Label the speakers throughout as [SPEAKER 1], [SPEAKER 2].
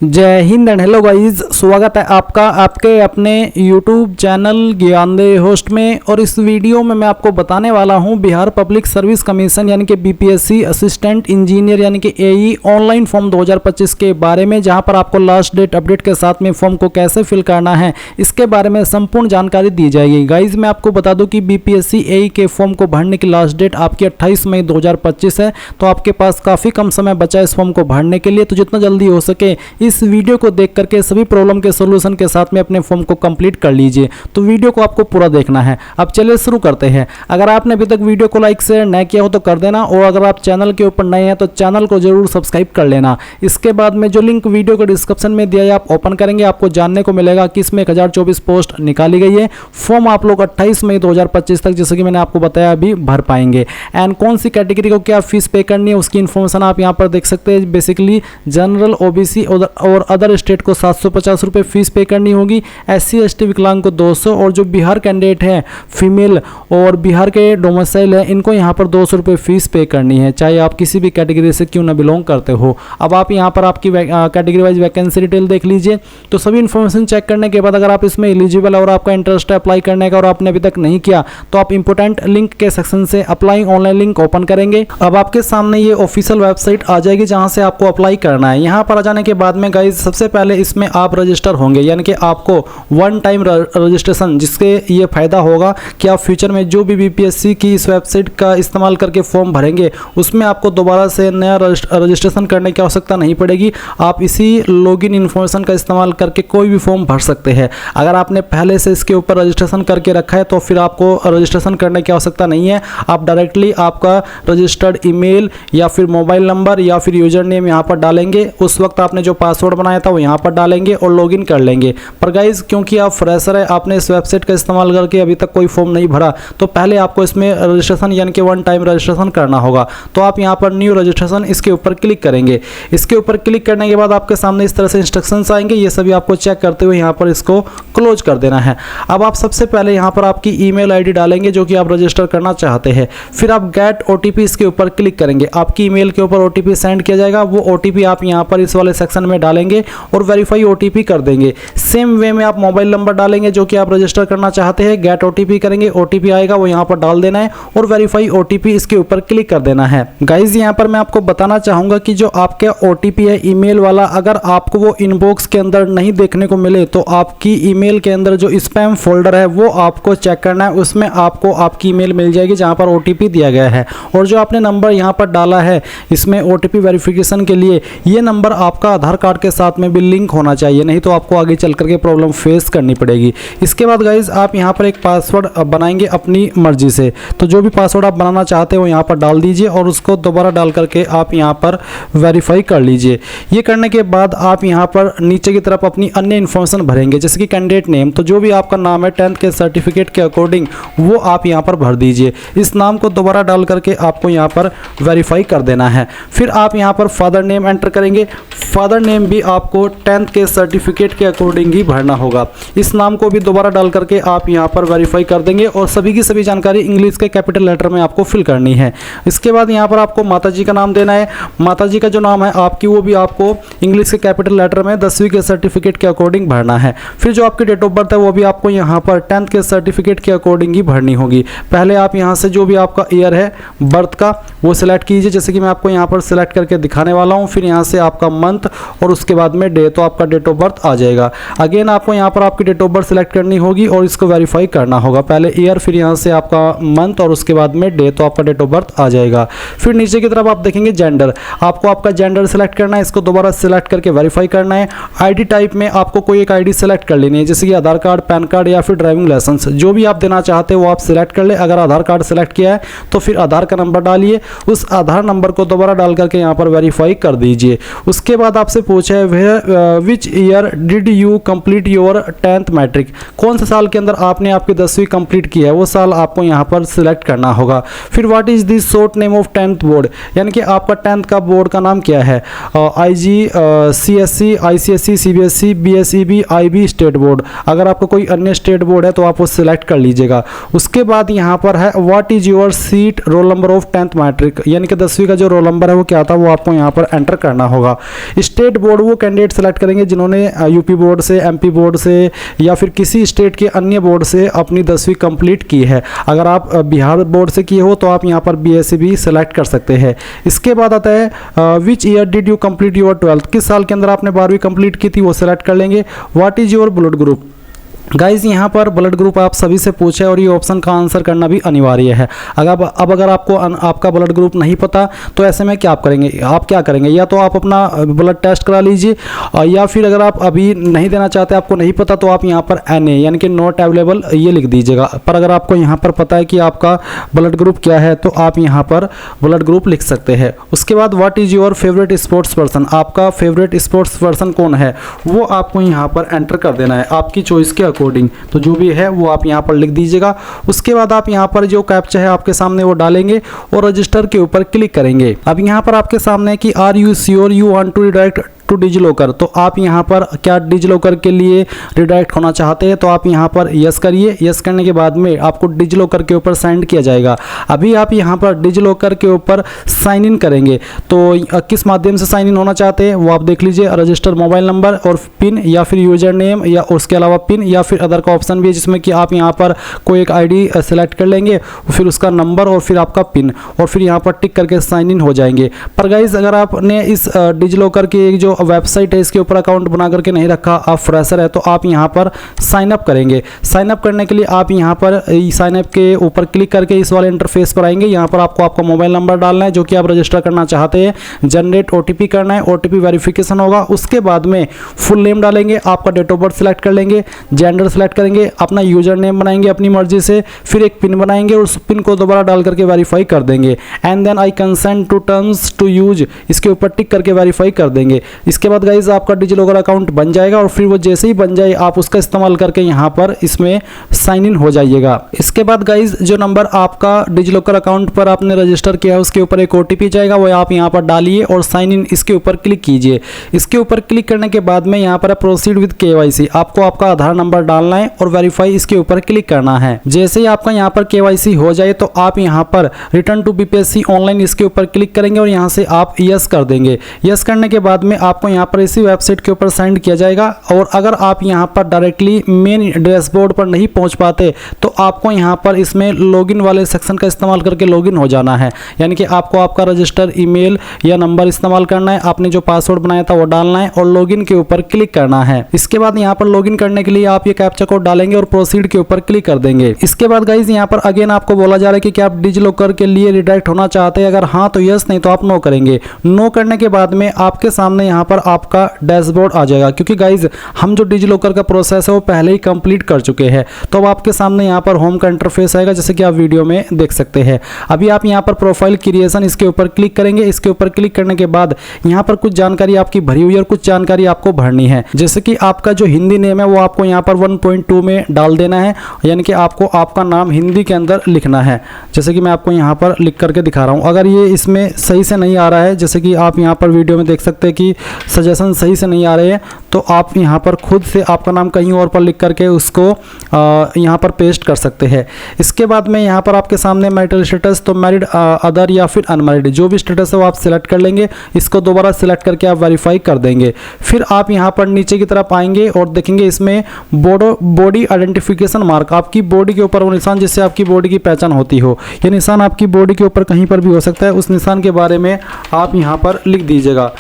[SPEAKER 1] जय Hind and hello guys, स्वागत है आपका आपके अपने YouTube चैनल ज्ञानदेव होस्ट में। और इस वीडियो में मैं आपको बताने वाला हूं बिहार पब्लिक सर्विस कमीशन यानी कि बीपीएससी असिस्टेंट इंजीनियर यानी कि एई ऑनलाइन फॉर्म 2025 के बारे में, जहां पर आपको लास्ट डेट अपडेट के साथ में फॉर्म को कैसे फिल करना है इसके बारे में संपूर्ण जानकारी दी जाएगी। गाइज मैं आपको बता दूं कि बीपीएससी एई के फॉर्म को भरने की लास्ट डेट आपकी 28 मई 2025 है, तो आपके पास काफ़ी कम समय बचा है इस फॉर्म को भरने के लिए। तो जितना जल्दी हो सके इस वीडियो को देख करके सभी प्रॉब्लम के सॉल्यूशन के साथ में अपने फॉर्म को कंप्लीट कर लीजिए। तो वीडियो को आपको पूरा देखना है। अब चलिए शुरू करते हैं। अगर आपने अभी तक वीडियो को लाइक शेयर नहीं किया हो तो कर देना, और अगर आप चैनल के ऊपर नए हैं तो चैनल को जरूर सब्सक्राइब कर लेना। इसके बाद में जो लिंक वीडियो के डिस्क्रिप्शन में दिया है आप ओपन करेंगे, आपको जानने को मिलेगा कि इसमें 1024 पोस्ट निकाली गई है। फॉर्म आप लोग 28 मई 2025 तक, जैसे कि मैंने आपको बताया, अभी भर पाएंगे। एंड कौन सी कैटेगरी को क्या फीस पे करनी है उसकी इन्फॉर्मेशन आप यहाँ पर देख सकते हैं। बेसिकली जनरल, ओबीसी और अदर स्टेट को 750 रुपये फीस पे करनी होगी। SC ST विकलांग को 200, और जो बिहार कैंडिडेट है फीमेल और बिहार के डोमिसाइल है इनको यहाँ पर 200 रुपये फीस पे करनी है, चाहे आप किसी भी कैटेगरी से क्यों ना बिलोंग करते हो। अब आप यहाँ पर आपकी कैटेगरी वाइज वैकेंसी डिटेल देख लीजिए। तो सभी इन्फॉर्मेशन चेक करने के बाद अगर आप इसमें एलिजिबल है और आपका इंटरेस्ट है अप्लाई करने का और आपने अभी तक नहीं किया तो आप इंपोर्टेंट लिंक के सेक्शन से अप्लाई ऑनलाइन लिंक ओपन करेंगे। अब आपके सामने ये ऑफिशियल वेबसाइट आ जाएगी जहाँ से आपको अप्लाई करना है। यहाँ पर आ जाने के बाद में गाइज सबसे पहले इसमें आप रजिस्टर होंगे, यानी कि आपको वन टाइम रजिस्ट्रेशन, जिसके ये फायदा होगा कि आप फ्यूचर में जो भी बीपीएससी की इस वेबसाइट का इस्तेमाल करके फॉर्म भरेंगे उसमें आपको दोबारा से नया रजिस्ट्रेशन करने की आवश्यकता नहीं पड़ेगी। आप इसी लॉगिन इन्फॉर्मेशन का इस्तेमाल करके कोई भी फॉर्म भर सकते हैं। अगर आपने पहले से इसके ऊपर रजिस्ट्रेशन करके रखा है तो फिर आपको रजिस्ट्रेशन करने की आवश्यकता नहीं है। आप डायरेक्टली आपका रजिस्टर्ड ईमेल या फिर मोबाइल नंबर या फिर यूजर नेम यहाँ पर डालेंगे। उस वक्त आपने जो पासवर्ड बनाया था वो यहाँ पर डालेंगे और लॉगिन कर लेंगे। पर गाइज क्योंकि आप फ्रेशर है, आपने इस वेबसाइट का इस्तेमाल करके अभी तक कोई फॉर्म नहीं भरा, तो पहले आपको इसमें रजिस्ट्रेशन यानी कि वन टाइम रजिस्ट्रेशन करना होगा। तो आप यहाँ पर न्यू रजिस्ट्रेशन इसके ऊपर क्लिक करेंगे। इसके ऊपर क्लिक करने के बाद आपके सामने इस तरह से इंस्ट्रक्शंस आएंगे। ये सभी आपको चेक करते हुए यहाँ पर इसको क्लोज कर देना है। अब आप सबसे पहले यहाँ पर आपकी ईमेल आईडी डालेंगे जो कि आप रजिस्टर करना चाहते हैं। फिर आप गेट OTP इसके ऊपर क्लिक करेंगे। आपकी ईमेल के ऊपर OTP सेंड किया जाएगा। वो OTP आप यहाँ पर इस वाले सेक्शन में डालेंगे और वेरीफाई OTP कर देंगे। सेम वे में आप मोबाइल नंबर डालेंगे जो कि आप रजिस्टर करना चाहते हैं। गेट OTP करेंगे, OTP आएगा वो यहाँ पर डाल देना है और वेरीफाई OTP इसके ऊपर क्लिक कर देना है। गाइज यहाँ पर मैं आपको बताना चाहूँगा कि जो आपका OTP है ईमेल वाला, अगर आपको वो इनबॉक्स के अंदर नहीं देखने को मिले तो आपकी ईमेल के अंदर जो स्पैम फोल्डर है वो आपको चेक करना है। उसमें आपको आपकी ईमेल मिल जाएगी जहाँ पर OTP दिया गया है। और जो आपने नंबर यहाँ पर डाला है इसमें OTP वेरिफिकेशन के लिए, ये नंबर आपका आधार कार्ड के साथ में भी लिंक होना चाहिए, नहीं तो आपको आगे चल करके प्रॉब्लम फेस करनी पड़ेगी। इसके बाद गाइज आप यहाँ पर एक पासवर्ड बनाएंगे अपनी मर्जी से। तो जो भी पासवर्ड आप बनाना चाहते हो यहाँ पर डाल दीजिए और उसको दोबारा डाल करके आप यहाँ पर वेरीफाई कर लीजिए। ये करने के बाद आप यहाँ पर नीचे की तरफ अपनी अन्य इन्फॉर्मेशन भरेंगे, जैसे कि कैंडिडेट नेम। तो जो भी आपका नाम है 10th के सर्टिफिकेट के अकॉर्डिंग वो आप यहाँ पर भर दीजिए। इस नाम को दोबारा डाल करके आपको यहाँ पर वेरीफाई कर देना है। फिर आप यहाँ पर फादर नेम एंटर करेंगे। फादर नेम भी आपको 10th के सर्टिफिकेट के अकॉर्डिंग ही भरना होगा। इस नाम को भी दोबारा डाल करके आप यहाँ पर वेरीफाई कर देंगे और सभी की सभी जानकारी इंग्लिश के कैपिटल लेटर में आपको फिल करनी है। इसके बाद यहाँ पर आपको माताजी का नाम देना है। माताजी का जो नाम है आपकी वो भी आपको इंग्लिश के कैपिटल लेटर में 10वीं के सर्टिफिकेट के अकॉर्डिंग भरना है। फिर जो आपकी डेट ऑफ बर्थ है वो भी आपको यहाँ पर 10th के सर्टिफिकेट के अकॉर्डिंग ही भरनी होगी। पहले आप यहाँ से जो भी आपका ईयर है बर्थ का वो सिलेक्ट कीजिए, जैसे कि मैं आपको यहाँ पर सिलेक्ट करके दिखाने वाला हूँ। फिर यहाँ से आपका मंथ और उसके बाद में डे, तो आपका डेट ऑफ बर्थ आ जाएगा। अगेन आपको यहाँ पर आपकी डेट ऑफ बर्थ सिलेक्ट करनी होगी और इसको वेरीफाई करना होगा। पहले ईयर, फिर यहाँ से आपका मंथ और उसके बाद में डे, तो आपका डेट ऑफ बर्थ आ जाएगा। फिर नीचे की तरफ आप देखेंगे जेंडर, आपको आपका जेंडर सिलेक्ट करना है। इसको दोबारा सिलेक्ट करके वेरीफाई करना है। आईडी टाइप में आपको कोई एक आईडी सेलेक्ट कर लेनी है, जैसे कि आधार कार्ड, पैन कार्ड या फिर ड्राइविंग लाइसेंस। जो भी आप देना चाहते हो वो आप सिलेक्ट कर ले। अगर आधार कार्ड सेलेक्ट किया है तो फिर आधार का नंबर डालिए। उस आधार नंबर को दोबारा डाल करके यहाँ पर वेरीफाई कर दीजिए। उसके बाद आपसे पूछा है which year did you complete your 10th matric, कौन से साल के अंदर आपने आपकी 10वीं कंप्लीट की है वो साल आपको यहाँ पर सिलेक्ट करना होगा। फिर what is the short name of 10th board, यानी कि आपका 10th का बोर्ड का नाम क्या है। IG, CSC, ICSE, CBSE, BSEB, IB state board. अगर आपका कोई अन्य स्टेट बोर्ड है तो आप वो सिलेक्ट कर लीजिएगा। उसके बाद यहाँ पर है what is your seat roll number of 10th matric, यानी कि 10वीं का जो रोल नंबर है वो क्या था वो आपको यहाँ पर एंटर करना होगा। स्टेट बोर्ड बोर्ड वो कैंडिडेट सेलेक्ट करेंगे जिन्होंने यूपी बोर्ड से, एमपी बोर्ड से या फिर किसी स्टेट के अन्य बोर्ड से अपनी 10वीं कंप्लीट की है। अगर आप बिहार बोर्ड से किए हो तो आप यहाँ पर बीएससी भी सेलेक्ट कर सकते हैं। इसके बाद आता है which year did you complete your 12th, किस साल के अंदर आपने 12वीं कंप्लीट की थी वो सेलेक्ट कर लेंगे। What is your blood group, guys यहाँ पर ब्लड ग्रुप आप सभी से पूछे और ये ऑप्शन का आंसर करना भी अनिवार्य है। अगर आपको आपका ब्लड ग्रुप नहीं पता तो ऐसे में क्या आप करेंगे, या तो आप अपना ब्लड टेस्ट करा लीजिए, या फिर अगर आप अभी नहीं देना चाहते, आपको नहीं पता, तो आप यहाँ पर NA यानी कि नॉट अवेलेबल ये लिख दीजिएगा। पर अगर आपको यहाँ पर पता है कि आपका ब्लड ग्रुप क्या है तो आप यहाँ पर ब्लड ग्रुप लिख सकते हैं। उसके बाद what is your favourite sports person, आपका फेवरेट स्पोर्ट्स पर्सन कौन है वो आपको यहाँ पर एंटर कर देना है आपकी चॉइस के अकॉर्डिंग। तो जो भी है वो आप यहाँ पर लिख दीजिएगा। उसके बाद आप यहाँ पर जो कैप्चा है आपके सामने वो डालेंगे और रजिस्टर के ऊपर क्लिक करेंगे। अब यहाँ पर आपके सामने कि are you sure you want to redirect to DigiLocker, तो आप यहाँ पर क्या डिजिलॉकर के लिए रिडायरेक्ट होना चाहते हैं तो आप यहाँ पर यस करिए। यस करने के बाद में आपको डिजिलॉकर के ऊपर साइन किया जाएगा। अभी आप यहाँ पर डिजिलॉकर के ऊपर साइन इन करेंगे तो किस माध्यम से साइन इन होना चाहते हैं वो आप देख लीजिए। रजिस्टर मोबाइल नंबर और पिन, या फिर यूजर नेम, या उसके अलावा पिन, या फिर अदर का ऑप्शन भी है जिसमें कि आप यहाँ पर कोई एक ID सेलेक्ट कर लेंगे, फिर उसका नंबर और फिर आपका पिन, और फिर यहाँ पर टिक करके साइन इन हो जाएंगे। पर गाइज अगर आपने इस डिजिलॉकर की जो वेबसाइट है इसके ऊपर अकाउंट बना करके नहीं रखा, आप फ्रेशर है, तो आप यहाँ पर साइन अप करेंगे। साइन अप करने के लिए आप यहाँ पर साइन अप के ऊपर क्लिक करके इस वाले इंटरफेस पर आएंगे। यहाँ पर आपको आपका मोबाइल नंबर डालना है जो कि आप रजिस्टर करना चाहते हैं, जनरेट OTP करना है, OTP वेरिफिकेशन होगा। उसके बाद में फुल नेम डालेंगे, आपका डेट ऑफ बर्थ सेलेक्ट कर लेंगे, जेंडर सेलेक्ट करेंगे, अपना यूजर नेम बनाएंगे अपनी मर्जी से, फिर एक पिन बनाएंगे और उस पिन को दोबारा डाल करके वेरीफाई कर देंगे। And then I consent to terms to use, इसके ऊपर टिक करके वेरीफाई कर देंगे। इसके बाद गाइज आपका डिजिलॉकर अकाउंट बन जाएगा और फिर वो जैसे ही बन जाए आप उसका इस्तेमाल करके यहाँ पर इसमें साइन इन हो जाइएगा। इसके बाद गाइज जो नंबर आपका डिजिलॉकर अकाउंट पर आपने रजिस्टर किया है उसके ऊपर एक OTP जाएगा, वो आप यहाँ पर डालिए और साइन इन इसके ऊपर क्लिक कीजिए। इसके ऊपर क्लिक करने के बाद में यहाँ पर प्रोसीड विद KYC, आपको आपका आधार नंबर डालना है और वेरीफाई इसके ऊपर क्लिक करना है। जैसे ही आपका यहाँ पर KYC हो जाए तो आप यहाँ पर रिटर्न टू BPSC ऑनलाइन इसके ऊपर क्लिक करेंगे और यहाँ से आप यस कर देंगे। यस करने के बाद में आपको यहाँ पर इसी वेबसाइट के ऊपर सेंड किया जाएगा। और अगर आप यहाँ पर डायरेक्टली मेन डैशबोर्ड पर नहीं पहुँच पाते तो आपको यहाँ पर इसमें लॉगिन वाले सेक्शन का इस्तेमाल करके लॉगिन हो जाना है, यानी कि आपको आपका रजिस्टर ईमेल या नंबर इस्तेमाल करना है, आपने जो पासवर्ड बनाया था वो डालना है और लॉगिन के ऊपर क्लिक करना है। इसके बाद यहाँ पर लॉगिन करने के लिए आप ये कैप्चा कोड डालेंगे और प्रोसीड के ऊपर क्लिक कर देंगे। इसके बाद गाइज यहाँ पर अगेन आपको बोला जा रहा है कि क्या आप डिजिलॉकर के लिए रिडायरेक्ट होना चाहते हैं, अगर हाँ तो यस, नहीं तो आप नो करेंगे। नो करने के बाद में आपके सामने यहाँ पर आपका डैशबोर्ड आ जाएगा, क्योंकि गाइज हम जो डिजिलॉकर का प्रोसेस है वो पहले ही कंप्लीट कर चुके हैं। तो अब आपके सामने यहाँ पर होम का इंटरफेस आएगा जैसे कि आप वीडियो में देख सकते हैं। अभी आप यहाँ पर प्रोफाइल क्रिएशन इसके ऊपर क्लिक करेंगे। इसके ऊपर क्लिक करने के बाद यहाँ पर कुछ जानकारी आपकी भरी हुई है और कुछ जानकारी आपको भरनी है, जैसे कि आपका जो हिंदी नेम है वो आपको यहाँ पर 1.2 में डाल देना है, यानी कि आपको आपका नाम हिंदी के अंदर लिखना है। जैसे कि मैं आपको यहाँ पर लिख करके दिखा रहा हूँ। अगर ये इसमें सही से नहीं आ रहा है, जैसे कि आप यहाँ पर वीडियो में देख सकते हैं कि सजेशन सही से नहीं आ रहे हैं, तो आप यहाँ पर खुद से आपका नाम कहीं और पर लिख करके उसको यहाँ पर पेस्ट कर सकते हैं। इसके बाद में यहाँ पर आपके सामने मैरिटल स्टेटस, तो मैरिड, अदर या फिर अनमैरिड, जो भी स्टेटस है वो आप सिलेक्ट कर लेंगे। इसको दोबारा सिलेक्ट करके आप वेरीफाई कर देंगे। फिर आप यहाँ पर नीचे की तरफ आएंगे और देखेंगे इसमें बॉडी आइडेंटिफिकेशन मार्क, आपकी बॉडी के ऊपर वो निशान जिससे आपकी बॉडी की पहचान होती हो, ये निशान आपकी बॉडी के ऊपर कहीं पर भी हो सकता है, उस निशान के बारे में आप यहाँ पर लिख दीजिएगा।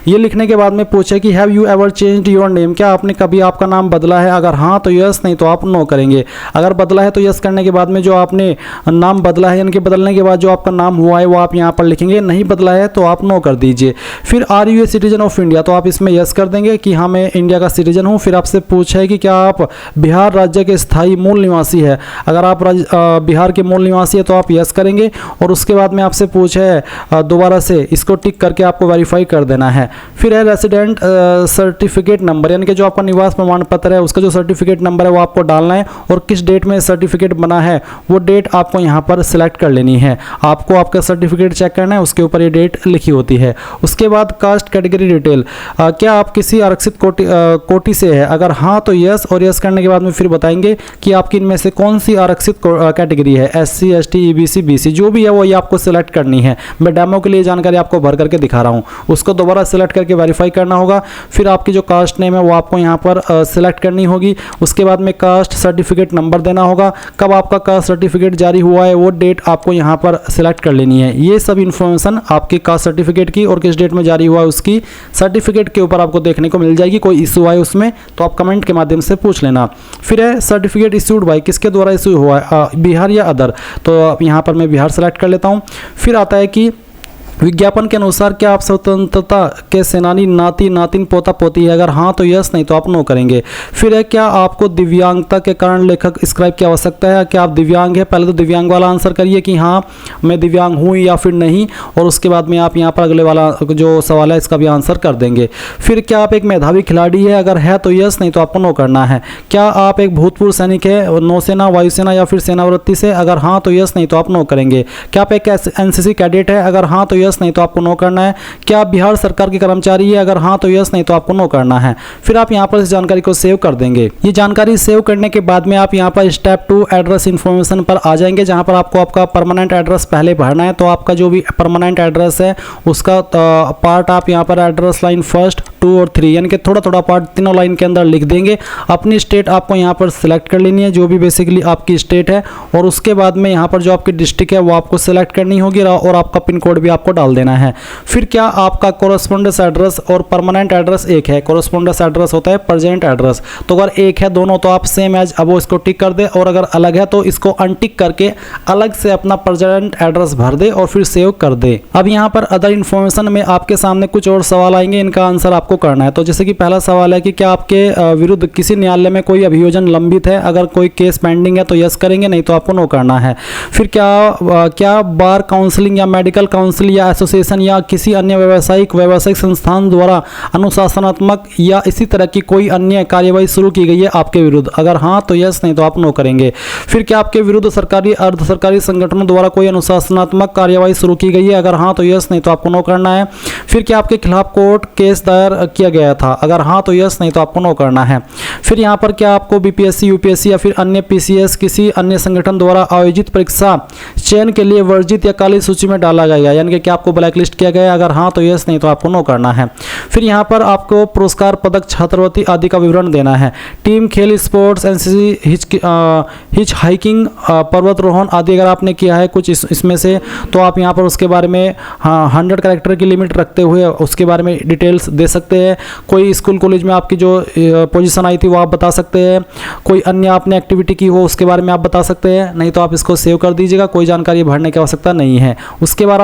[SPEAKER 1] ये लिखने के बाद में पूछे कि have you ever changed your name, क्या आपने कभी आपका नाम बदला है, अगर हाँ तो यस, नहीं तो आप नो करेंगे। अगर बदला है तो यस करने के बाद में जो आपने नाम बदला है, यानी कि बदलने के बाद जो आपका नाम हुआ है वो आप यहाँ पर लिखेंगे। नहीं बदला है तो आप नो कर दीजिए। फिर are you a citizen of India, तो आप इसमें यस कर देंगे कि हाँ मैं इंडिया का सिटीजन हूँ। फिर आपसे पूछा है कि क्या आप बिहार राज्य के स्थायी मूल निवासी है, अगर आप बिहार के मूल निवासी है तो आप यस करेंगे। और उसके बाद में आपसे पूछा है दोबारा से, इसको टिक करके आपको वेरीफाई कर देना है। फिर है रेसिडेंट सर्टिफिकेट नंबर, यानी कि जो आपका निवास प्रमाण पत्र है उसका जो सर्टिफिकेट नंबर है वो आपको डालना है और किस डेट में सर्टिफिकेट बना है वो डेट आपको यहाँ पर सिलेक्ट कर लेनी है। आपको आपका सर्टिफिकेट चेक करना है, उसके ऊपर ये डेट लिखी होती है। उसके बाद कास्ट कैटेगरी डिटेल, क्या आप किसी आरक्षित कोटि से है, अगर हाँ तो यस, और यस करने के बाद में फिर बताएंगे कि आपकी इनमें से कौन सी आरक्षित कैटेगरी है, SC ST EBC BC जो भी है वो ये आपको सिलेक्ट करनी है। मैं डेमो के लिए जानकारी आपको भर करके दिखा रहा हूँ, उसको दोबारा सिलेक्ट सिलेक्ट करके वेरीफाई करना होगा। फिर आपकी जो कास्ट नेम है वो आपको यहाँ पर सिलेक्ट करनी होगी। उसके बाद में कास्ट सर्टिफिकेट नंबर देना होगा, कब आपका कास्ट सर्टिफिकेट जारी हुआ है वो डेट आपको यहाँ पर सिलेक्ट कर लेनी है। ये सब इन्फॉर्मेशन आपके कास्ट सर्टिफिकेट की और किस डेट में जारी हुआ है उसकी सर्टिफिकेट के ऊपर आपको देखने को मिल जाएगी। कोई इशू आए उसमें तो आप कमेंट के माध्यम से पूछ लेना। फिर है सर्टिफिकेट इशूड बाय, किसके द्वारा इशू हुआ है, बिहार या अदर, तो यहाँ पर मैं बिहार सेलेक्ट कर लेता हूँ। फिर आता है कि विज्ञापन के अनुसार क्या आप स्वतंत्रता के सेनानी नाती नातिन पोता पोती है, अगर हाँ तो यस, नहीं तो आप नो करेंगे। फिर है क्या आपको दिव्यांगता के कारण लेखक स्क्राइब की आवश्यकता है, क्या आप दिव्यांग है, पहले तो दिव्यांग वाला आंसर करिए कि हाँ मैं दिव्यांग हूँ या फिर नहीं, और उसके बाद में आप यहाँ पर अगले वाला जो सवाल है इसका भी आंसर कर देंगे। फिर क्या आप एक मेधावी खिलाड़ी है, अगर है तो यस, नहीं तो आपको नो करना है। क्या आप एक भूतपूर्व सैनिक है नौसेना, वायुसेना या फिर सेनावृत्ति से, अगर हाँ तो यस, नहीं तो आप नो करेंगे। क्या आप एक एनसीसी कैडेट है, अगर हाँ तो यस, नहीं तो आपको नो करना है। क्या आप बिहार सरकार के कर्मचारी है, अगर हाँ तो यस, नहीं तो आपको नो करना है। फिर आप यहाँ पर इस जानकारी को सेव कर देंगे। ये जानकारी सेव करने के बाद में आप यहाँ पर स्टेप 2 एड्रेस इन्फॉर्मेशन पर आ जाएंगे, जहाँ पर आपको आपका परमानेंट एड्रेस पहले भरना है। तो आपका जो भी परमानेंट एड्रेस है उसका पार्ट आप यहाँ पर एड्रेस लाइन 1, 2 और 3 यानी कि थोड़ा थोड़ा पार्ट तीनों लाइन के अंदर लिख देंगे। अपनी स्टेट आपको यहाँ पर सिलेक्ट कर लेनी है, जो भी बेसिकली आपकी स्टेट है, और उसके बाद में यहाँ पर जो आपकी डिस्ट्रिक्ट है वो आपको सिलेक्ट करनी होगी और आपका पिन कोड भी आपको डाल देना है। फिर क्या आपका कोरेस्पोंडेंस एड्रेस और परमानेंट एड्रेस एक है, कोरेस्पोंडेंस एड्रेस होता है प्रेजेंट एड्रेस, तो अगर एक है दोनों तो आप सेम एज अब इसको टिक कर दे, और अगर अलग है तो इसको अनटिक करके अलग से अपना प्रेजेंट एड्रेस भर दे और फिर सेव कर दे। अब यहाँ पर अदर इन्फॉर्मेशन में आपके सामने कुछ और सवाल आएंगे, इनका आंसर आपको करना है। तो जैसे कि पहला सवाल है कि क्या आपके विरुद्ध किसी न्यायालय में कोई अभियोजन लंबित है, अगर कोई केस पेंडिंग है तो यस करेंगे, नहीं तो आपको नो करना है। फिर क्या बार काउंसलिंग या मेडिकल काउंसिल या एसोसिएशन या किसी अन्य व्यावसायिक संस्थान द्वारा अनुशासनात्मक या इसी तरह की कोई अन्य कार्यवाही शुरू की गई है आपके विरुद्ध, अगर हाँ तो यस, नहीं तो आप नो करेंगे। फिर क्या आपके विरुद्ध सरकारी अर्ध सरकारी संगठनों द्वारा कोई अनुशासनात्मक कार्यवाही शुरू की गई है, अगर हाँ तो यस, नहीं तो आपको नो करना है। फिर क्या आपके खिलाफ कोर्ट केस दायर किया गया था, अगर हाँ तो यस, नहीं तो आपको नो करना है। फिर यहाँ पर क्या आपको बीपीएससी यूपीएससी या फिर अन्य पीसीएस किसी अन्य संगठन द्वारा आयोजित परीक्षा चयन के लिए वर्जित या काली सूची में डाला गया, यानी कि क्या आपको ब्लैक लिस्ट किया गया, अगर हाँ तो यस, नहीं तो आपको नो करना है। फिर यहाँ पर आपको पुरस्कार पदक छात्रवृत्ति आदि का विवरण देना है। टीम खेल स्पोर्ट्स एनसीसी हिच हाइकिंग पर्वतारोहण आदि अगर आपने किया है कुछ इसमें से, तो आप यहाँ पर उसके बारे में 100 कैरेक्टर की लिमिट रखते हुए उसके बारे में डिटेल्स दे सकते हैं। कोई स्कूल कॉलेज में आपकी जो पोजीशन आई थी वो आप बता सकते हैं। कोई अन्य आपने एक्टिविटी की हो उसके बारे में आप बता सकते हैं, नहीं तो आप इसको सेव कर दीजिएगा, कोई जानकारी भरने की आवश्यकता नहीं है। उसके बाद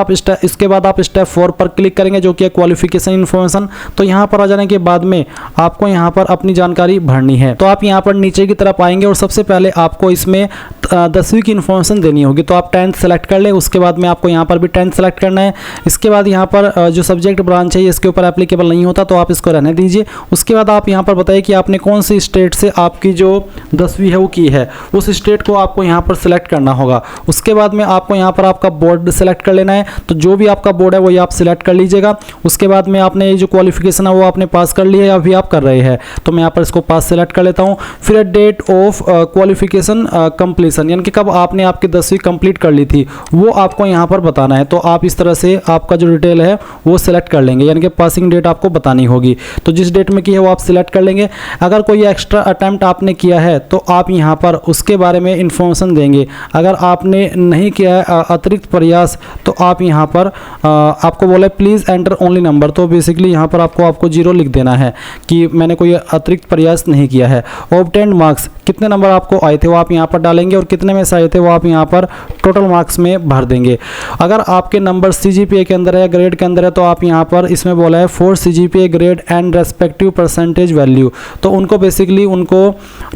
[SPEAKER 1] आप स्टेप 4 पर क्लिक करेंगे जो कि क्वालिफिकेशन इन्फॉर्मेशन। तो यहाँ पर आ जाने के बाद में आपको यहाँ पर अपनी जानकारी भरनी है। तो आप यहाँ पर नीचे की तरफ आएंगे और सबसे पहले आपको इसमें 10वीं की इन्फॉर्मेशन देनी होगी। तो आप 10th सेलेक्ट कर लें, उसके बाद में आपको यहाँ पर भी 10th सेलेक्ट करना है। इसके बाद यहाँ पर जो सब्जेक्ट ब्रांच है इसके ऊपर एप्लीकेबल नहीं होता तो आप इसको रहने दीजिए। उसके बाद आप यहाँ पर बताइए कि आपने कौन सी स्टेट से आपकी जो 10वीं है वो की है, उस स्टेट को आपको यहाँ पर सिलेक्ट करना होगा। उसके बाद में आपको यहाँ पर आपका बोर्ड सेलेक्ट कर लेना है, तो जो भी आपका बोर्ड है वही आप सिलेक्ट कर लीजिएगा। उसके बाद में आपने ये जो क्वालिफिकेशन है वो आपने पास कर लिया है या अभी आप कर रहे हैं, तो मैं यहाँ पर इसको पास सेलेक्ट कर लेता हूँ। फिर डेट ऑफ क्वालिफिकेशन कंप्लीशन, यानी कि कब आपने आपकी 10वीं कंप्लीट कर ली थी वो आपको यहाँ पर बताना है। तो आप इस तरह से आपका जो डिटेल है वो सिलेक्ट कर लेंगे, यानी कि पासिंग डेट आपको बतानी होगी। तो जिस डेट में की है वो आप सिलेक्ट कर लेंगे। अगर कोई एक्स्ट्रा अटैम्प्ट आपने किया है तो आप यहाँ पर उसके बारे में इंफॉर्मेशन देंगे। अगर आपने नहीं किया है अतिरिक्त प्रयास तो आप यहाँ पर आपको बोला प्लीज़ एंटर ओनली नंबर, तो बेसिकली यहाँ पर आपको 0 लिख देना है कि मैंने कोई अतिरिक्त प्रयास नहीं किया है। ऑब्टेन्ड मार्क्स, कितने नंबर आपको आए थे वो आप यहाँ पर डालेंगे और कितने में से आए थे वो आप यहाँ पर टोटल मार्क्स में भर देंगे। अगर आपके नंबर CGPA के अंदर है, ग्रेड के अंदर है, तो आप यहाँ पर इसमें बोला है for CGPA grade and respective percentage value, तो उनको बेसिकली उनको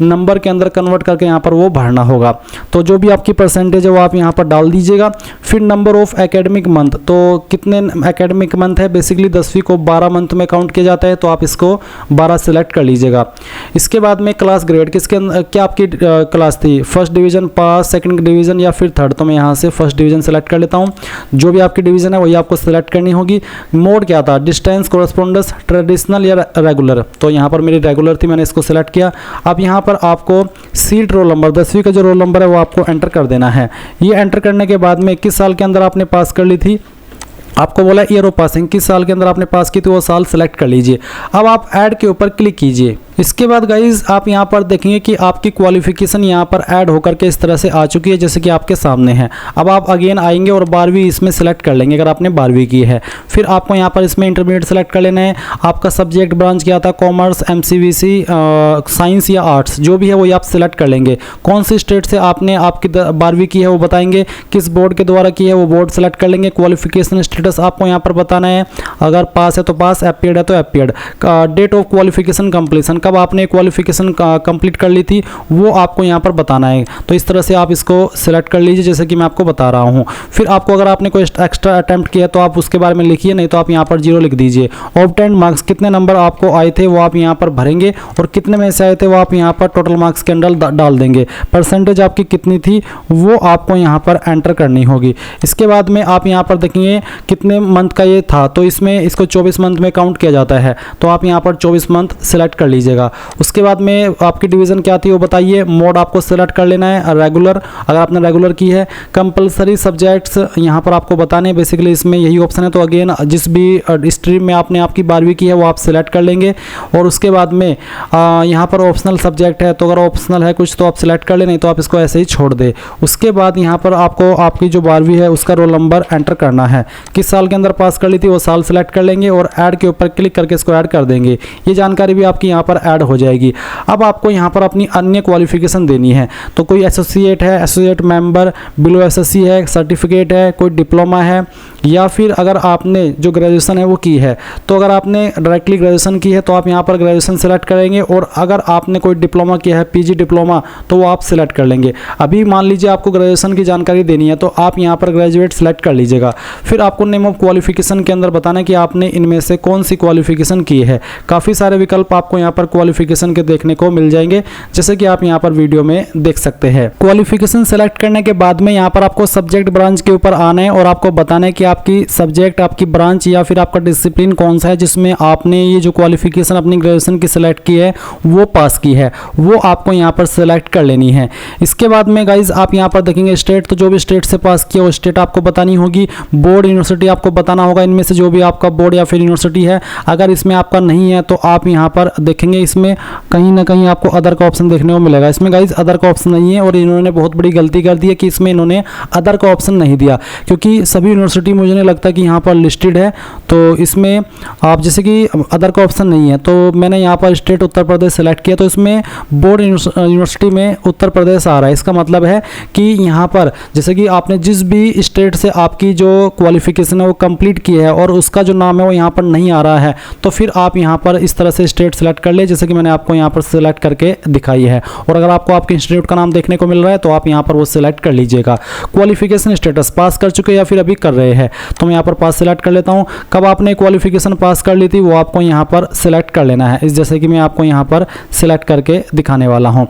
[SPEAKER 1] नंबर के अंदर कन्वर्ट करके यहाँ पर वो भरना होगा। तो जो भी आपकी परसेंटेज है वो आप यहाँ पर डाल दीजिएगा। फिर नंबर ऑफ एकेडमिक मंथ, तो कितने एकेडमिक मंथ है, बेसिकली 10वीं को 12 मंथ में काउंट किया जाता है, तो आप इसको 12 सेलेक्ट कर लीजिएगा। इसके बाद में क्लास ग्रेड, क्या आपकी क्लास थी, first division pass, second division या फिर थर्ड, तो मैं यहाँ से फर्स्ट डिवीजन सेलेक्ट कर लेता हूँ। जो भी आपकी डिवीजन है वही आपको सेलेक्ट करनी होगी। मोड क्या था, डिस्टेंस, कोरेस्पोंडेंस, ट्रेडिशनल या रेगुलर, तो यहाँ पर मेरी रेगुलर थी, मैंने इसको सेलेक्ट किया। अब यहाँ पर आपको सीट रोल नंबर, 10वीं का जो रोल नंबर है वो आपको एंटर कर देना है। ये एंटर करने के बाद में किस साल के अंदर आपने पास कर ली थी आपको बोला ईयर ऑफ पासिंग, किस साल के अंदर आपने पास की थी वो साल सेलेक्ट कर लीजिए। अब आप ऐड के ऊपर क्लिक कीजिए। इसके बाद गाइज आप यहाँ पर देखेंगे कि आपकी क्वालिफिकेशन यहाँ पर ऐड होकर के इस तरह से आ चुकी है, जैसे कि आपके सामने है। अब आप अगेन आएंगे और 12वीं इसमें सेलेक्ट कर लेंगे अगर आपने 12वीं की है। फिर आपको यहाँ पर इसमें इंटरमीडिएट सेलेक्ट कर लेना है। आपका सब्जेक्ट ब्रांच क्या था, कॉमर्स, MCVC, साइंस या आर्ट्स, जो भी है वही आप सिलेक्ट कर लेंगे। कौन सी स्टेट से आपने आपकी 12वीं की है वो बताएंगे, किस बोर्ड के द्वारा की है वो बोर्ड सेलेक्ट कर लेंगे। क्वालिफिकेशन स्टेटस आपको यहाँ पर बताना है, अगर पास है तो पास, एपीएड है तो एपीएड। डेट ऑफ क्वालिफिकेशन कंप्लीशन, कब आपने क्वालिफिकेशन कंप्लीट कर ली थी वो आपको यहाँ पर बताना है। तो इस तरह से आप इसको सिलेक्ट कर लीजिए जैसे कि मैं आपको बता रहा हूँ। फिर आपको अगर आपने कोई एक्स्ट्रा अटेम्प्ट किया तो आप उसके बारे में लिखिए, नहीं तो आप यहाँ पर 0 लिख दीजिए। ऑब्टेन्ड मार्क्स, कितने नंबर आपको आए थे वो आप यहाँ पर भरेंगे और कितने में से आए थे वो आप यहाँ पर टोटल मार्क्स के अंदर डाल देंगे। परसेंटेज आपकी कितनी थी वो आपको यहाँ पर एंटर करनी होगी। इसके बाद में आप यहाँ पर देखेंगे कितने मंथ का ये था, तो इसमें इसको 24 मंथ में काउंट किया जाता है, तो आप यहाँ पर 24 मंथ सेलेक्ट कर लीजिएगा। उसके बाद में आपकी डिवीज़न क्या थी वो बताइए। मोड आपको सेलेक्ट कर लेना है रेगुलर, अगर आपने रेगुलर की है। कंपलसरी सब्जेक्ट्स यहाँ पर आपको बताने, बेसिकली इसमें यही ऑप्शन है। तो अगेन जिस भी स्ट्रीम में आपने आपकी 12वीं की है वो आप सिलेक्ट कर लेंगे। और उसके बाद में यहाँ पर ऑप्शनल सब्जेक्ट है, तो अगर ऑप्शनल है कुछ तो आप सिलेक्ट कर ले, नहीं तो आप इसको ऐसे ही छोड़ दे। उसके बाद यहाँ पर आपको आपकी जो 12वीं है उसका रोल नंबर एंटर करना है, किस साल के अंदर पास कर ली थी वो साल सेलेक्ट कर लेंगे और ऐड के ऊपर क्लिक करके इसको ऐड कर देंगे। ये जानकारी भी आपकी यहाँ पर ऐड हो जाएगी। अब आपको यहाँ पर अपनी अन्य क्वालिफिकेशन देनी है, तो कोई एसोसिएट है, एसोसिएट मेंबर, बिलो एसएससी है, सर्टिफिकेट है, कोई डिप्लोमा है, या फिर अगर आपने जो ग्रेजुएशन है वो की है, तो अगर आपने डायरेक्टली ग्रेजुएशन की है तो आप यहाँ पर ग्रेजुएशन सेलेक्ट करेंगे। और अगर आपने कोई डिप्लोमा किया है, पीजी डिप्लोमा, तो वो आप सिलेक्ट कर लेंगे। अभी मान लीजिए आपको ग्रेजुएशन की जानकारी देनी है तो आप यहाँ पर ग्रेजुएट सेलेक्ट कर लीजिएगा। फिर आपको नेम ऑफ क्वालिफिकेशन के अंदर बताना है कि आपने इनमें से कौन सी क्वालिफिकेशन की है। काफ़ी सारे विकल्प आपको यहाँ पर क्वालिफिकेशन के देखने को मिल जाएंगे, जैसे कि आप यहाँ पर वीडियो में देख सकते हैं। क्वालिफिकेशन सेलेक्ट करने के बाद में यहाँ पर आपको सब्जेक्ट ब्रांच के ऊपर आना है और आपको बताना है कि आपकी सब्जेक्ट, आपकी ब्रांच या फिर आपका डिसिप्लिन कौन सा है जिसमें आपने ये जो क्वालिफिकेशन अपनी ग्रेजुएशन की सिलेक्ट की है वो पास की है, वो आपको यहाँ पर सिलेक्ट कर लेनी है। इसके बाद में गाइज आप यहाँ पर देखेंगे स्टेट, तो जो भी स्टेट से पास किया वो स्टेट आपको बतानी होगी। बोर्ड, यूनिवर्सिटी आपको बताना होगा, इनमें से जो भी आपका बोर्ड या फिर यूनिवर्सिटी है। अगर इसमें आपका नहीं है तो आप यहाँ पर देखेंगे इसमें कहीं ना कहीं आपको अदर का ऑप्शन देखने को मिलेगा। इसमें गाइज अदर का ऑप्शन नहीं है और इन्होंने बहुत बड़ी गलती कर दी है कि इसमें इन्होंने अदर का ऑप्शन नहीं दिया, क्योंकि सभी यूनिवर्सिटी मुझे नहीं लगता कि यहाँ पर लिस्टेड है। तो इसमें आप जैसे कि अदर का ऑप्शन नहीं है, तो मैंने यहाँ पर स्टेट उत्तर प्रदेश सेलेक्ट किया, तो इसमें बोर्ड यूनिवर्सिटी में उत्तर प्रदेश आ रहा है। इसका मतलब है कि यहाँ पर जैसे कि आपने जिस भी स्टेट से आपकी जो क्वालिफिकेशन है वो कंप्लीट की है और उसका जो नाम है वो यहाँ पर नहीं आ रहा है, तो फिर आप यहाँ पर इस तरह से स्टेट सेलेक्ट कर ले, जैसे कि मैंने आपको यहाँ पर सेलेक्ट करके दिखाई है। और अगर आपको आपके इंस्टीट्यूट का नाम देखने को मिल रहा है तो आप यहाँ पर वो सिलेक्ट कर लीजिएगा। क्वालिफिकेशन स्टेटस, पास कर चुके या फिर अभी कर रहे हैं, तो मैं यहाँ पर पास सेलेक्ट कर लेता हूँ। कब आपने क्वालिफिकेशन पास कर ली थी वो आपको यहाँ पर सिलेक्ट कर लेना है, इस जैसे कि मैं आपको यहाँ पर सिलेक्ट करके दिखाने वाला हूँ।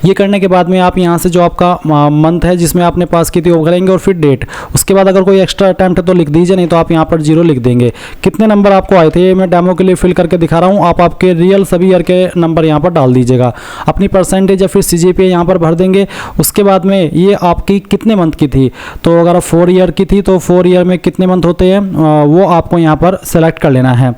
[SPEAKER 1] ये करने के बाद में आप यहाँ से जो आपका मंथ है जिसमें आपने पास की थी वो करेंगे और फिर डेट। उसके बाद अगर कोई एक्स्ट्रा अटैम्प्ट है तो लिख दीजिए, नहीं तो आप यहाँ पर 0 लिख देंगे। कितने नंबर आपको आए थे ये मैं डेमो के लिए फिल करके दिखा रहा हूँ, आप आपके रियल सभी ईयर के नंबर यहाँ पर डाल दीजिएगा। अपनी परसेंटेज या फिर CGPA यहाँ पर भर देंगे। उसके बाद में ये आपकी कितने मंथ की थी, तो अगर 4 ईयर की थी तो 4 ईयर में कितने मंथ होते हैं वो आपको यहाँ पर सेलेक्ट कर लेना है।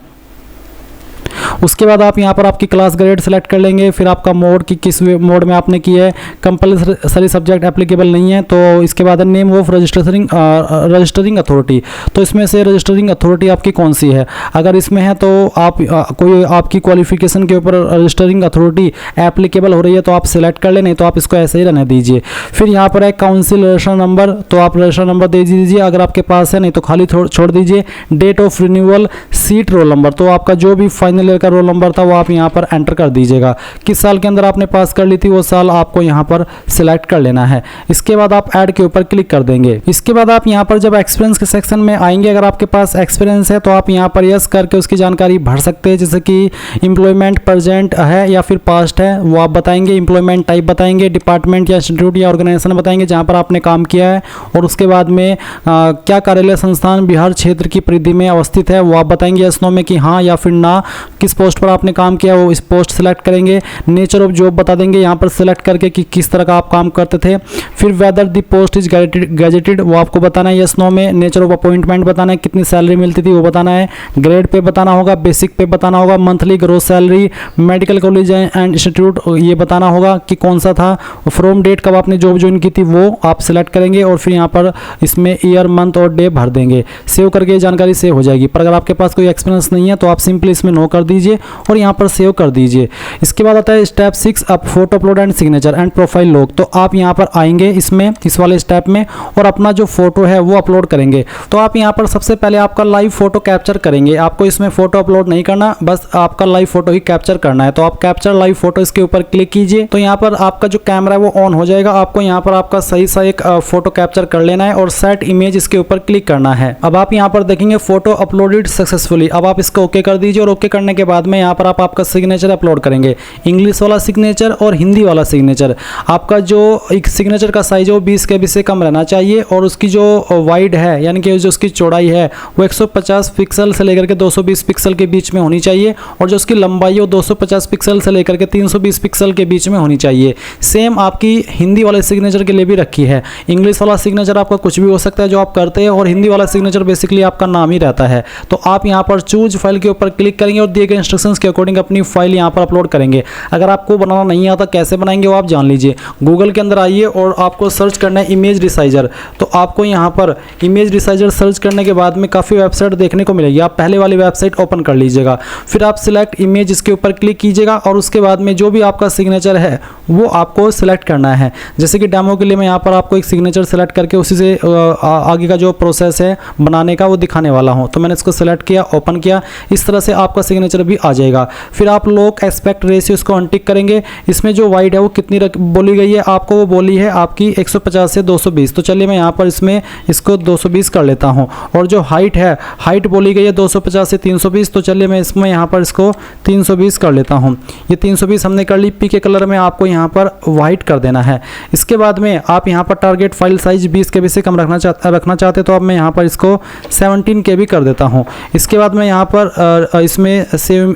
[SPEAKER 1] उसके बाद आप यहाँ पर आपकी क्लास ग्रेड सेलेक्ट कर लेंगे। फिर आपका मोड की किस मोड में आपने की है, कंपलसरी सब्जेक्ट एप्लीकेबल नहीं है, तो इसके बाद नेम ऑफ रजिस्टरिंग अथॉरिटी, तो इसमें से रजिस्टरिंग अथॉरिटी आपकी कौन सी है। अगर इसमें है तो आप कोई आपकी क्वालिफिकेशन के ऊपर रजिस्टरिंग अथॉरिटी एप्लीकेबल हो रही है तो आप सिलेक्ट कर लें, नहीं तो आप इसको ऐसे ही रहने दीजिए। फिर यहाँ पर है काउंसिल रजिस्टर नंबर, तो आप रजिस्टर नंबर दे दीजिए अगर आपके पास है, नहीं तो खाली छोड़ दीजिए। Date of renewal, seat roll number, तो आपका जो भी फाइनल ईयर का रोल नंबर था वो आप यहाँ पर एंटर कर दीजिएगा। किस साल के अंदर आपने पास कर ली थी वो साल आपको यहाँ पर सिलेक्ट कर लेना है। इसके बाद आप ऐड के ऊपर क्लिक कर देंगे। इसके बाद आप यहाँ पर जब एक्सपीरियंस के सेक्शन में आएंगे, अगर आपके पास एक्सपीरियंस है तो आप यहाँ पर यस करके उसकी जानकारी भर सकते हैं, जैसे कि एम्प्लॉयमेंट प्रेजेंट है या फिर पास्ट है वो आप बताएंगे। एम्प्लॉयमेंट टाइप बताएंगे, डिपार्टमेंट या इंस्टीट्यूट या ऑर्गेनाइजेशन बताएंगे जहाँ पर आपने काम किया है, और उसके बाद में क्या कार्यालय संस्थान बिहार क्षेत्र की परिधि में अवस्थित है वो आप बताएंगे यस नो में कि हाँ या फिर ना। किस पोस्ट पर आपने काम किया वो इस पोस्ट सेलेक्ट करेंगे। नेचर ऑफ जॉब बता देंगे यहाँ पर सेलेक्ट करके कि किस तरह का आप काम करते थे। फिर whether the post is gazetted वो आपको बताना है यस नो में। नेचर ऑफ अपॉइंटमेंट बताना है, कितनी सैलरी मिलती थी वो बताना है। ग्रेड पे बताना होगा, बेसिक पे बताना होगा, monthly gross salary, medical college and institute ये बताना होगा कि कौन सा था। फ्रॉम डेट कब आपने जॉब ज्वाइन की थी वो आप सिलेक्ट करेंगे और फिर यहाँ पर इसमें ईयर मंथ और डे भर देंगे। सेव करके जानकारी सेव हो जाएगी। पर अगर आपके पास कोई एक्सपीरियंस नहीं है तो आप सिंपली इसमें नो कर दीजिए और यहाँ पर सेव कर दीजिए। इसके बाद आता है स्टेप 6 अब photo upload and signature and profile log. तो आप यहाँ पर आएंगे इसमें इस वाले स्टेप में और अपना जो फोटो है वो अपलोड करेंगे। तो आप यहाँ पर सबसे पहले आपका लाइव फोटो कैप्चर करेंगे। आपको इसमें फोटो अपलोड नहीं करना, बस आपका लाइव फोटो ही कैप्चर करना है। तो आप कैप्चर लाइव फोटो इसके ऊपर क्लिक कीजिए तो यहाँ पर आपका जो कैमरा है वो ऑन हो जाएगा। आपको यहाँ पर आपका सही सा एक फोटो कैप्चर कर लेना है और सेट इमेज इसके ऊपर क्लिक करना है। अब आप यहाँ पर देखेंगे फोटो अपलोडेड सक्सेसफुली। अब आप इसको ओके कर दीजिए और ओके करने के बाद में यहाँ पर आप आपका सिग्नेचर अपलोड करेंगे। इंग्लिश वाला सिग्नेचर और हिंदी वाला सिग्नेचर। आपका जो एक सिग्नेचर का साइज है वो 20 KB से कम रहना चाहिए और उसकी जो वाइड है यानी कि जो उसकी चौड़ाई है वो 150 पिक्सल से लेकर के 220 पिक्सल के बीच में होनी चाहिए और जो उसकी लंबाई है वो 250 पिक्सल से लेकर के 320 पिक्सल के बीच में होनी चाहिए। सेम आपकी हिंदी वाले सिग्नेचर के लिए भी रखी है। इंग्लिश वाला सिग्नेचर आपका कुछ भी हो सकता है जो आप करते हैं और हिंदी वाला सिग्नेचर बेसिकली आपका नाम ही रहता है। तो आप यहाँ पर चूज फाइल के ऊपर क्लिक करेंगे और दिए गए इंस्ट्रक्शंस के अकॉर्डिंग अपनी फाइल यहाँ पर अपलोड करेंगे। अगर आपको बनाना नहीं आता कैसे बनाएंगे वो आप जान लीजिए। गूगल के अंदर आइए और आपको सर्च करना है इमेज रिसाइजर। तो आपको यहाँ पर इमेज रिसाइजर सर्च करने के बाद में काफ़ी वेबसाइट देखने को मिलेगी। आप पहले वाली वेबसाइट ओपन कर लीजिएगा, फिर आप सिलेक्ट इमेज इसके ऊपर क्लिक कीजिएगा और उसके बाद में जो भी आपका सिग्नेचर है वो आपको सिलेक्ट करना है। जैसे कि डेमो के लिए मैं यहाँ पर आपको एक सिग्नेचर सेलेक्ट करके उसी से आगे का जो प्रोसेस है बनाने का वो दिखाने वाला हूँ। तो मैंने इसको सेलेक्ट किया, ओपन किया, इस तरह से आपका सिग्नेचर भी आ जाएगा। फिर आप लोग एस्पेक्ट रेशियो इसको अनटिक करेंगे। इसमें जो वाइड है वो कितनी बोली गई है आपको, वो बोली है आपकी 150 से 220। तो चलिए मैं यहाँ पर इसमें इसको 220 कर लेता हूँ। और जो हाइट है, हाइट बोली गई है 250 से 320। तो चलिए मैं इसमें यहाँ पर इसको 320 कर लेता हूँ। ये 320 हमने कर ली। पी के कलर में आपको यहाँ पर वाइट कर देना है। इसके बाद में आप यहाँ पर टारगेट फाइल साइज 20 KB से कम रखना चाहते तो अब मैं यहाँ पर इसको 17 KB कर देता हूँ। इसके बाद मैं यहाँ पर इसमें सेव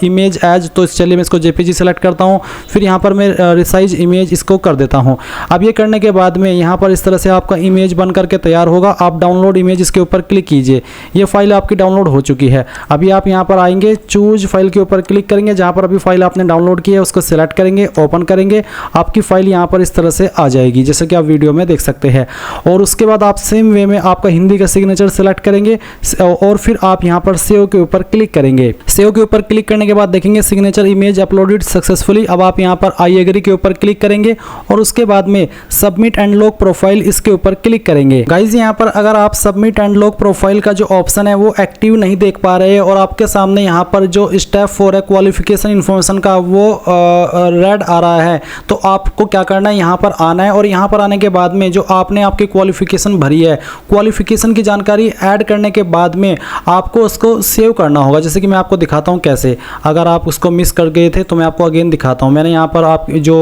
[SPEAKER 1] इमेज एज, तो चलिए मैं इसको JPG सेलेक्ट करता हूँ। फिर यहाँ पर मैं रिसाइज इमेज इसको कर देता हूँ। अब ये करने के बाद में यहाँ पर इस तरह से आपका इमेज बन करके तैयार होगा। आप डाउनलोड इमेज इसके ऊपर क्लिक कीजिए। ये फाइल आपकी डाउनलोड हो चुकी है। अभी आप यहाँ पर आएंगे, चूज फाइल के ऊपर क्लिक करेंगे। जहाँ पर अभी फाइल आपने डाउनलोड की है उसको सिलेक्ट करेंगे, ओपन करेंगे। आपकी फाइल यहाँ पर इस तरह से आ जाएगी जैसे कि आप वीडियो में देख सकते हैं। और उसके बाद आप सेम वे में आपका हिंदी का सिग्नेचर सेलेक्ट करेंगे और फिर आप यहाँ पर सेव के ऊपर क्लिक करेंगे। सेव के ऊपर क्लिक करने के बाद देखेंगे सिग्नेचर इमेज अपलोडेड सक्सेसफुली। अब आप यहाँ पर आई एग्री के ऊपर क्लिक करेंगे और उसके बाद में सबमिट एंड लॉक प्रोफाइल इसके ऊपर क्लिक करेंगे। गाइज यहाँ पर अगर आप सबमिट एंड लॉक प्रोफाइल का जो ऑप्शन है वो एक्टिव नहीं देख पा रहे हैं और आपके सामने यहाँ पर जो स्टेप 4 है क्वालिफिकेशन इन्फॉर्मेशन का वो रेड आ रहा है, तो आपको क्या करना है, यहाँ पर आना है और यहाँ पर आने के बाद में जो आपने आपकी क्वालिफिकेशन भरी है, क्वालिफिकेशन की जानकारी ऐड करने के बाद में आपको उसको सेव करना होगा। जैसे कि मैं आपको दिखाता हूँ कैसे। अगर आप उसको मिस कर गए थे तो मैं आपको अगेन दिखाता हूँ। मैंने यहाँ पर आप जो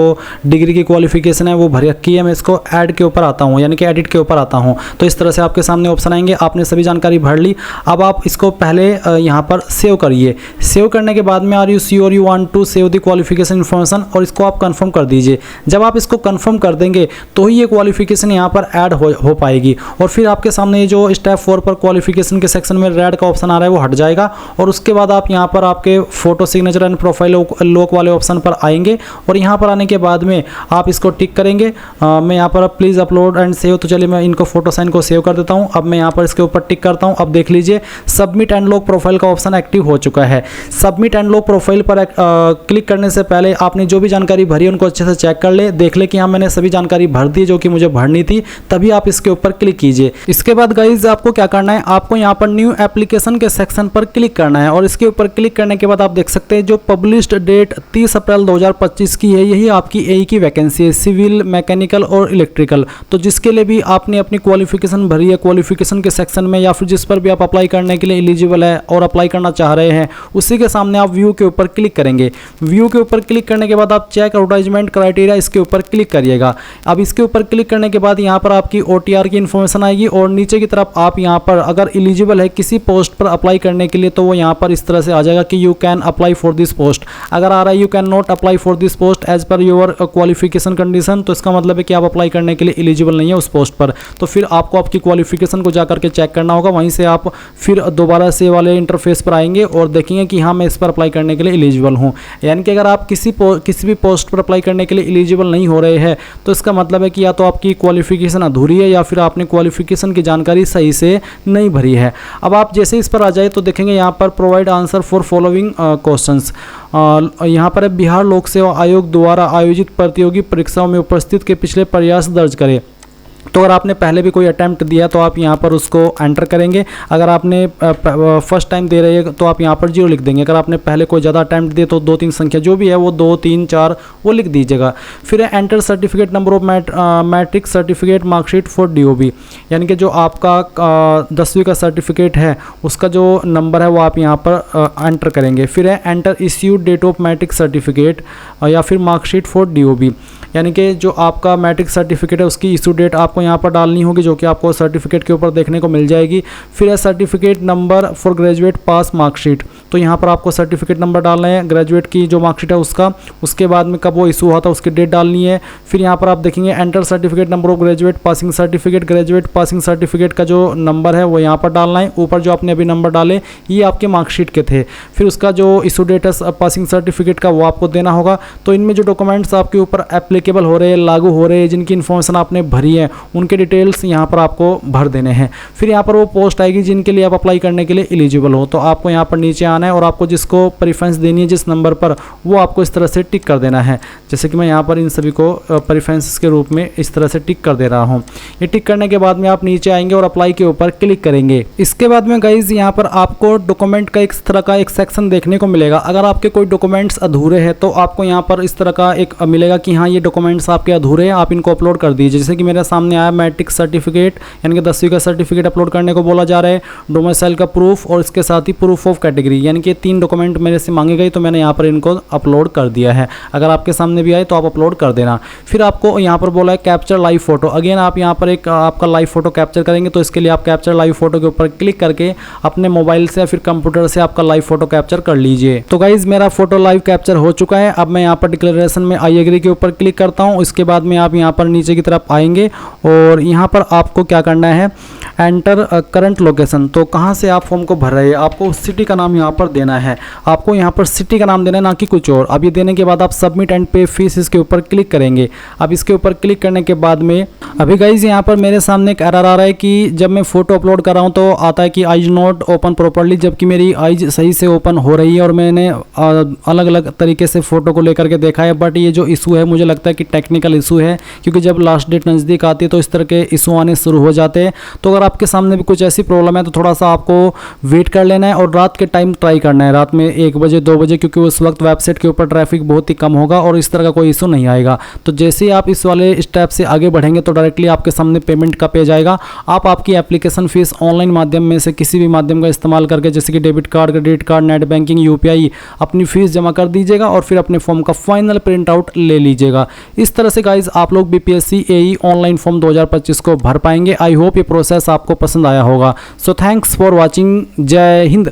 [SPEAKER 1] डिग्री की क्वालिफिकेशन है वो भर रखी है। मैं इसको ऐड के ऊपर आता हूँ यानी कि एडिट के ऊपर आता हूँ। तो इस तरह से आपके सामने ऑप्शन आएंगे। आपने सभी जानकारी भर ली। अब आप इसको पहले यहाँ पर सेव करिए। सेव करने के बाद में are you sure you want to save the qualification information, और इसको आप कंफर्म कर दीजिए। जब आप इसको कंफर्म कर देंगे तो ही ये क्वालिफिकेशन यहाँ पर ऐड हो पाएगी और फिर आपके सामने ये जो स्टेप 4 पर क्वालिफिकेशन के सेक्शन में रेड का ऑप्शन आ रहा है वो हट जाएगा और उसके बाद आप यहाँ पर आपके photo signature and profile lock वाले ऑप्शन पर आएंगे और यहाँ पर आने के बाद में आप इसको टिक करेंगे। मैं यहाँ पर प्लीज़ अपलोड एंड सेव, तो चलिए मैं इनको फोटो साइन को सेव कर देता हूँ। अब मैं यहाँ पर इसके ऊपर टिक करता हूँ। अब देख लीजिए सबमिट एंड लॉक प्रोफाइल का ऑप्शन एक्टिव हो चुका है। सबमिट एंड लॉक प्रोफाइल पर क्लिक करने से पहले आपने जो भी जानकारी भरी है उनको अच्छे से चेक कर ले, देख ले कि हाँ मैंने सभी जानकारी भर दी जो कि मुझे भरनी थी, तभी आप इसके ऊपर क्लिक कीजिए। इसके बाद गाइज आपको क्या करना है, आपको यहाँ पर न्यू एप्लीकेशन के सेक्शन पर क्लिक करना है और इसके ऊपर क्लिक करने के बाद आप देख सकते हैं जो पब्लिश्ड डेट 30 अप्रैल 2025 की है, यही आपकी ए की वैकेंसी है, सिविल, मैकेनिकल और इलेक्ट्रिकल। तो जिसके लिए भी आपने अपनी क्वालिफिकेशन भरी है क्वालिफिकेशन के सेक्शन में या फिर जिस पर भी आप अप्लाई करने के लिए एलिजिबल है और अप्लाई करना चाह रहे हैं, उसी के सामने आप व्यू के ऊपर क्लिक करेंगे। व्यू के ऊपर क्लिक करने के बाद आप चेक एडवर्टाइजमेंट क्राइटेरिया इसके ऊपर क्लिक करिएगा। अब इसके ऊपर क्लिक करने के बाद यहाँ पर आपकी OTR की इन्फॉर्मेशन आएगी और नीचे की तरफ आप यहाँ पर अगर एलिजिबल है किसी पोस्ट पर अप्लाई करने के लिए तो वो यहाँ पर इस इस तरह से आ जाएगा कि you can apply for this post. अगर आ रहा है you can not apply for this post as per your qualification condition, तो इसका मतलब है कि आप अप्लाई करने के लिए एलिजिबल नहीं है उस पोस्ट पर। तो फिर आपको आपकी क्वालिफिकेशन को जाकर के चेक करना होगा, वहीं से आप फिर दोबारा से वाले इंटरफेस पर आएंगे और देखेंगे कि हाँ मैं इस पर अप्लाई करने के लिए एलिजिबल हूँ। यानी कि अगर आप किसी भी पोस्ट पर अप्लाई करने के लिए एलिजिबल नहीं हो रहे हैं तो इसका मतलब है कि या तो आपकी क्वालिफिकेशन अधूरी है या फिर आपने क्वालिफिकेशन की जानकारी सही से नहीं भरी है। अब आप जैसे इस पर आ जाए तो देखेंगे यहाँ पर provide answer for following questions. यहाँ पर बिहार लोक सेवा आयोग द्वारा आयोजित प्रतियोगी परीक्षाओं में उपस्थित के पिछले प्रयास दर्ज करें। तो अगर आपने पहले भी कोई अटैम्प्ट दिया तो आप यहाँ पर उसको एंटर करेंगे। अगर आपने फर्स्ट टाइम दे रहे हैं तो आप यहाँ पर 0 लिख देंगे। अगर आपने पहले कोई ज़्यादा अटैम्प्ट दिए तो 2-3 संख्या जो भी है वो 2, 3, 4 वो लिख दीजिएगा। फिर enter certificate number of matric certificate marksheet for DOB, यानी कि जो आपका 10वीं का सर्टिफिकेट है उसका जो नंबर है वो आप यहाँ पर एंटर करेंगे। फिर है enter issued date of matric certificate या फिर मार्कशीट फॉर DOB, यानी कि जो आपका मैट्रिक सर्टिफिकेट है उसकी इशू डेट आपको यहाँ पर डालनी होगी जो कि आपको सर्टिफिकेट के ऊपर देखने को मिल जाएगी। फिर है certificate number for graduate pass marksheet, तो यहाँ पर आपको सर्टिफिकेट नंबर डालना है ग्रेजुएट की जो मार्कशीट है उसका, उसके बाद में कब वो इशू हुआ था उसकी डेट डालनी है। फिर यहाँ पर आप देखेंगे enter certificate number of graduate passing certificate, graduate passing certificate का जो नंबर है वो यहाँ पर डालना है। ऊपर जो आपने अभी नंबर डाले ये आपके मार्कशीट के थे। फिर उसका जो इशू डेट है पासिंग सर्टिफिकेट का वो आपको देना होगा। तो इनमें जो डॉक्यूमेंट्स आपके ऊपर एप्लीकेबल हो रहे हैं, लागू हो रहे हैं, जिनकी इन्फॉर्मेशन आपने भरी है उनके डिटेल्स यहाँ पर आपको भर देने हैं। फिर यहाँ पर वो पोस्ट आएगी जिनके लिए आप अप्लाई करने के लिए एलिजिबल हो। तो आपको यहाँ पर नीचे आना है और आपको जिसको प्रेफरेंस देनी है जिस नंबर पर वो आपको इस तरह से टिक कर देना है। जैसे कि मैं यहाँ पर इन सभी को प्रेफरेंस के रूप में इस तरह से टिक कर दे रहा हूँ। ये टिक करने के बाद में आप नीचे आएंगे और अप्लाई के ऊपर क्लिक करेंगे। इसके बाद में गाइज यहाँ पर आपको डॉक्यूमेंट का इस तरह का एक सेक्शन देखने को मिलेगा। अगर आपके कोई डॉक्यूमेंट्स अधूरे हैं तो आपको यहाँ पर इस तरह का एक मिलेगा कि हाँ ये डॉक्यूमेंट्स आपके अधूरे हैं, आप इनको अपलोड कर दीजिए। जैसे कि मेरे सामने आया मैट्रिक सर्टिफिकेट यानी कि 10वीं का सर्टिफिकेट अपलोड करने को बोला जा रहा है, डोमिसाइल का प्रूफ और इसके साथ ही प्रूफ ऑफ कैटेगरी, यानी कि 3 डॉक्यूमेंट मेरे से मांगे गए तो मैंने यहाँ पर इनको अपलोड कर दिया है। अगर आपके सामने भी आए तो आप अपलोड कर देना। फिर आपको यहाँ पर बोला है कैप्चर लाइव फोटो। अगेन आप यहाँ पर एक आपका लाइव फोटो कैप्चर करेंगे तो इसके लिए आप कैप्चर लाइव फोटो के ऊपर क्लिक करके अपने मोबाइल से या फिर कंप्यूटर से आपका लाइव फोटो कैप्चर कर लीजिए। तो गाइज मेरा फोटो लाइव कैप्चर हो चुका है। अब मैं यहाँ पर डिक्लेरेशन में आई एग्री के ऊपर क्लिक करता हूँ। इसके बाद में आप यहाँ पर नीचे की तरफ आएंगे और यहाँ पर आपको क्या करना है एंटर करंट लोकेशन। तो कहाँ से आप फॉर्म को भर रहे हैं आपको उस सिटी का नाम यहाँ पर देना है। आपको यहाँ पर सिटी का नाम देना है ना कि कुछ और। अब ये देने के बाद आप सबमिट एंड पे फीस इसके ऊपर क्लिक करेंगे। अब इसके ऊपर क्लिक करने के बाद में अभी गाइज यहाँ पर मेरे सामने एक एरर आ रहा है कि जब मैं फोटो अपलोड कर रहा हूँ तो आता है कि आइज नॉट ओपन प्रॉपर्ली, जबकि मेरी आइज सही से ओपन हो रही है और मैंने अलग अलग तरीके से फ़ोटो को लेकर के देखा है। बट ये जो इशू है मुझे लगता है कि टेक्निकल इशू है, क्योंकि जब लास्ट डेट नज़दीक आती है तो इस तरह के इशू आने शुरू हो जाते हैं। तो अगर आपके सामने भी कुछ ऐसी प्रॉब्लम है तो थोड़ा सा आपको वेट कर लेना है और रात के टाइम ट्राई करना है, रात में 1 बजे 2 बजे, क्योंकि उस वक्त वेबसाइट के ऊपर ट्रैफिक बहुत ही कम होगा और इस तरह का कोई इशू नहीं आएगा। तो जैसे ही आप इस वाले स्टेप से आगे बढ़ेंगे तो डायरेक्टली आपके सामने पेमेंट का पेज आएगा। आप आपकी एप्लीकेशन फीस ऑनलाइन माध्यम में से किसी भी माध्यम का इस्तेमाल करके जैसे कि debit card, credit card, net banking, UPI अपनी फीस जमा कर दीजिएगा और फिर अपने फॉर्म का फाइनल प्रिंट आउट ले लीजिएगा। इस तरह से गाइज आप लोग BPSC AE ऑनलाइन फॉर्म 2025 को भर पाएंगे। आई होप ये प्रोसेस आपको पसंद आया होगा। So thanks for watching. जय हिंद।